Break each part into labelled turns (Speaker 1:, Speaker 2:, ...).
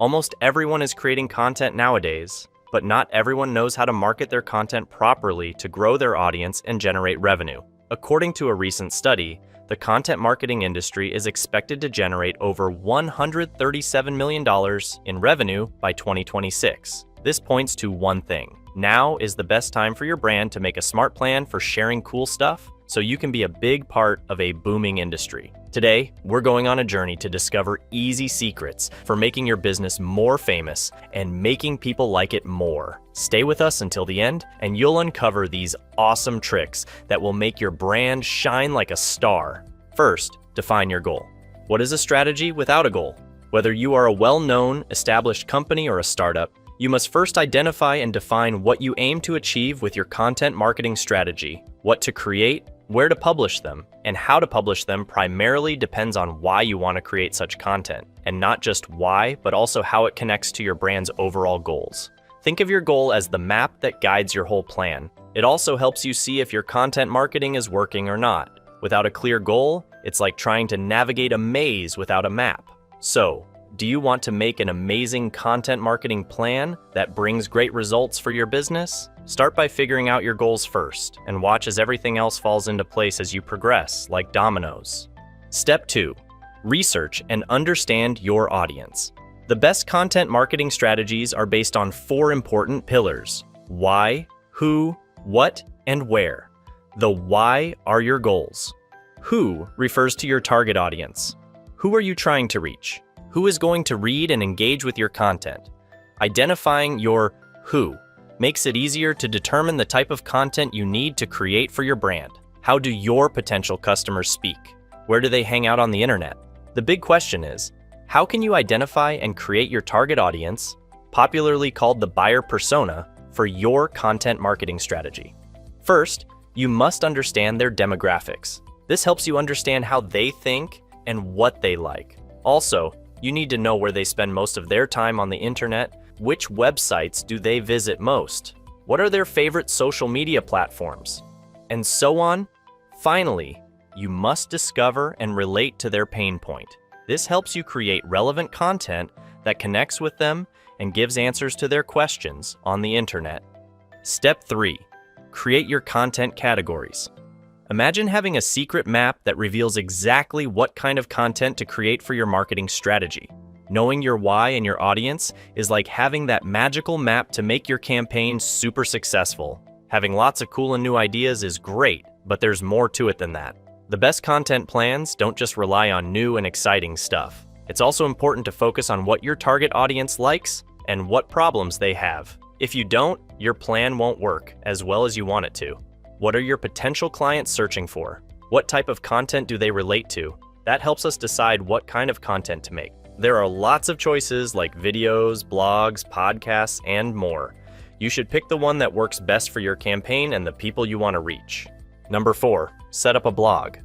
Speaker 1: Almost everyone is creating content nowadays, but not everyone knows how to market their content properly to grow their audience and generate revenue. According to a recent study, the content marketing industry is expected to generate over $137 million in revenue by 2026. This points to one thing. Now is the best time for your brand to make a smart plan for sharing cool stuff so you can be a big part of a booming industry. Today, we're going on a journey to discover easy secrets for making your business more famous and making people like it more. Stay with us until the end, and you'll uncover these awesome tricks that will make your brand shine like a star. First, define your goal. What is a strategy without a goal? Whether you are a well-known, established company or a startup, you must first identify and define what you aim to achieve with your content marketing strategy. What to create, where to publish them, and how to publish them primarily depends on why you want to create such content, and not just why, but also how it connects to your brand's overall goals. Think of your goal as the map that guides your whole plan. It also helps you see if your content marketing is working or not. Without a clear goal, it's like trying to navigate a maze without a map. So, do you want to make an amazing content marketing plan that brings great results for your business? Start by figuring out your goals first, and watch as everything else falls into place as you progress, like dominoes. Step 2. Research and understand your audience. The best content marketing strategies are based on 4 important pillars: why, who, what, and where. The why are your goals. Who refers to your target audience. Who are you trying to reach? Who is going to read and engage with your content? Identifying your who makes it easier to determine the type of content you need to create for your brand. How do your potential customers speak? Where do they hang out on the internet? The big question is, how can you identify and create your target audience, popularly called the buyer persona, for your content marketing strategy? First, you must understand their demographics. This helps you understand how they think and what they like. Also, you need to know where they spend most of their time on the internet. Which websites do they visit most? What are their favorite social media platforms? And so on. Finally, you must discover and relate to their pain point. This helps you create relevant content that connects with them and gives answers to their questions on the internet. Step 3. Create your content categories. Imagine having a secret map that reveals exactly what kind of content to create for your marketing strategy. Knowing your why and your audience is like having that magical map to make your campaign super successful. Having lots of cool and new ideas is great, but there's more to it than that. The best content plans don't just rely on new and exciting stuff. It's also important to focus on what your target audience likes and what problems they have. If you don't, your plan won't work as well as you want it to. What are your potential clients searching for? What type of content do they relate to? That helps us decide what kind of content to make. There are lots of choices like videos, blogs, podcasts, and more. You should pick the one that works best for your campaign and the people you want to reach. Number 4, set up a blog.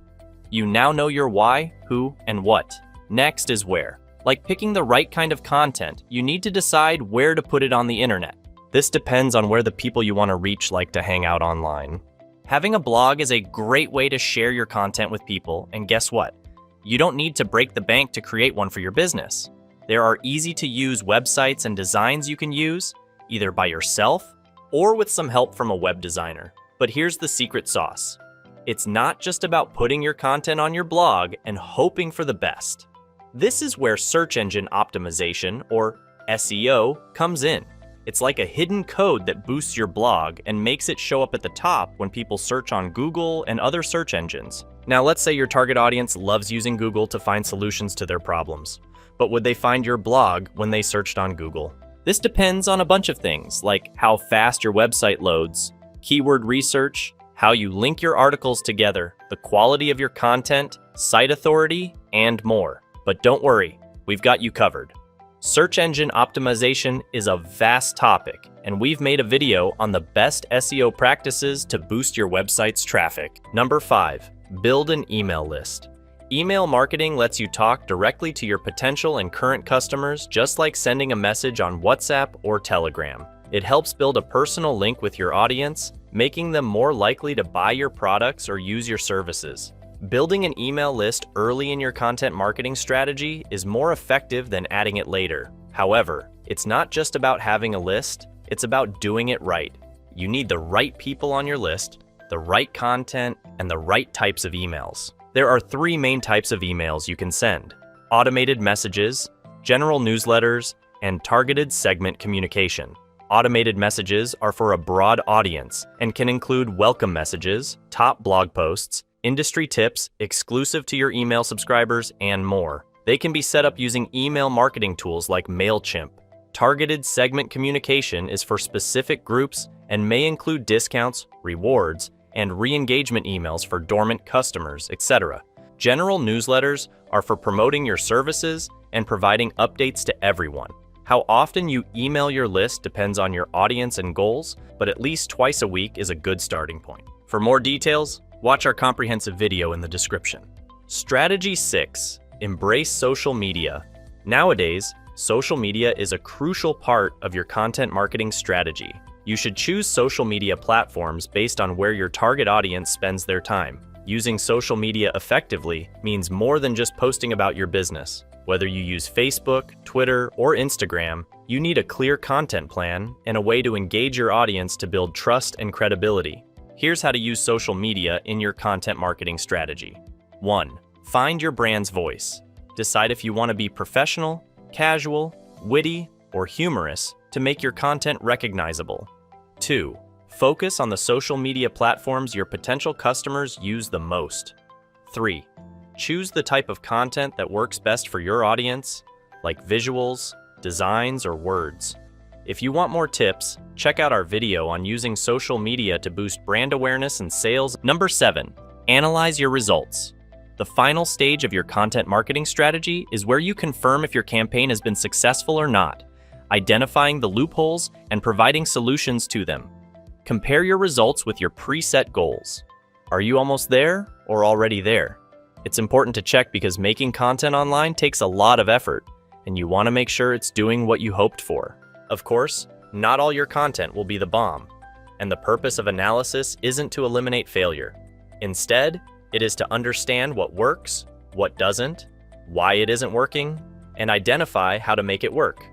Speaker 1: You now know your why, who, and what. Next is where. Like picking the right kind of content, you need to decide where to put it on the internet. This depends on where the people you want to reach like to hang out online. Having a blog is a great way to share your content with people, and guess what? You don't need to break the bank to create one for your business. There are easy-to-use websites and designs you can use, either by yourself or with some help from a web designer. But here's the secret sauce. It's not just about putting your content on your blog and hoping for the best. This is where search engine optimization, or SEO, comes in. It's like a hidden code that boosts your blog and makes it show up at the top when people search on Google and other search engines. Now, let's say your target audience loves using Google to find solutions to their problems. But would they find your blog when they searched on Google? This depends on a bunch of things, like how fast your website loads, keyword research, how you link your articles together, the quality of your content, site authority, and more. But don't worry, we've got you covered. Search engine optimization is a vast topic, and we've made a video on the best SEO practices to boost your website's traffic. Number 5, build an email list. Email marketing lets you talk directly to your potential and current customers, just like sending a message on WhatsApp or Telegram. It helps build a personal link with your audience, making them more likely to buy your products or use your services. Building an email list early in your content marketing strategy is more effective than adding it later. However, it's not just about having a list, it's about doing it right. You need the right people on your list, the right content, and the right types of emails. There are 3 main types of emails you can send: automated messages, general newsletters, and targeted segment communication. Automated messages are for a broad audience and can include welcome messages, top blog posts, industry tips exclusive to your email subscribers, and more. They can be set up using email marketing tools like MailChimp. Targeted segment communication is for specific groups and may include discounts, rewards, and re-engagement emails for dormant customers, etc. General newsletters are for promoting your services and providing updates to everyone. How often you email your list depends on your audience and goals, but at least twice a week is a good starting point. For more details, watch our comprehensive video in the description. Strategy 6. Embrace social media. Nowadays, social media is a crucial part of your content marketing strategy. You should choose social media platforms based on where your target audience spends their time. Using social media effectively means more than just posting about your business. Whether you use Facebook, Twitter, or Instagram, you need a clear content plan and a way to engage your audience to build trust and credibility. Here's how to use social media in your content marketing strategy. 1. Find your brand's voice. Decide if you want to be professional, casual, witty, or humorous to make your content recognizable. 2. Focus on the social media platforms your potential customers use the most. 3. Choose the type of content that works best for your audience, like visuals, designs, or words. If you want more tips, check out our video on using social media to boost brand awareness and sales. Number 7. Analyze your results. The final stage of your content marketing strategy is where you confirm if your campaign has been successful or not, identifying the loopholes and providing solutions to them. Compare your results with your preset goals. Are you almost there or already there? It's important to check because making content online takes a lot of effort, and you want to make sure it's doing what you hoped for. Of course, not all your content will be the bomb, and the purpose of analysis isn't to eliminate failure. Instead, it is to understand what works, what doesn't, why it isn't working, and identify how to make it work.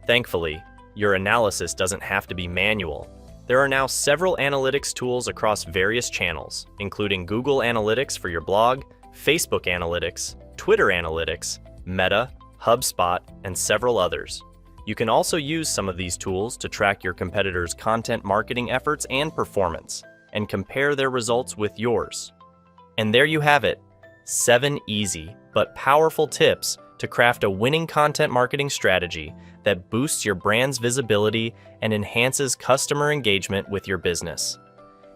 Speaker 1: Thankfully, your analysis doesn't have to be manual. There are now several analytics tools across various channels, including Google Analytics for your blog, Facebook Analytics, Twitter Analytics, Meta, HubSpot, and several others. You can also use some of these tools to track your competitors' content marketing efforts and performance, and compare their results with yours. And there you have it, 7 easy but powerful tips to craft a winning content marketing strategy that boosts your brand's visibility and enhances customer engagement with your business.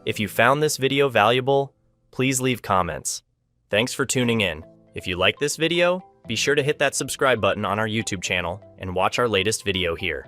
Speaker 1: If you found this video valuable, please leave comments. Thanks for tuning in. If you like this video, be sure to hit that subscribe button on our YouTube channel and watch our latest video here.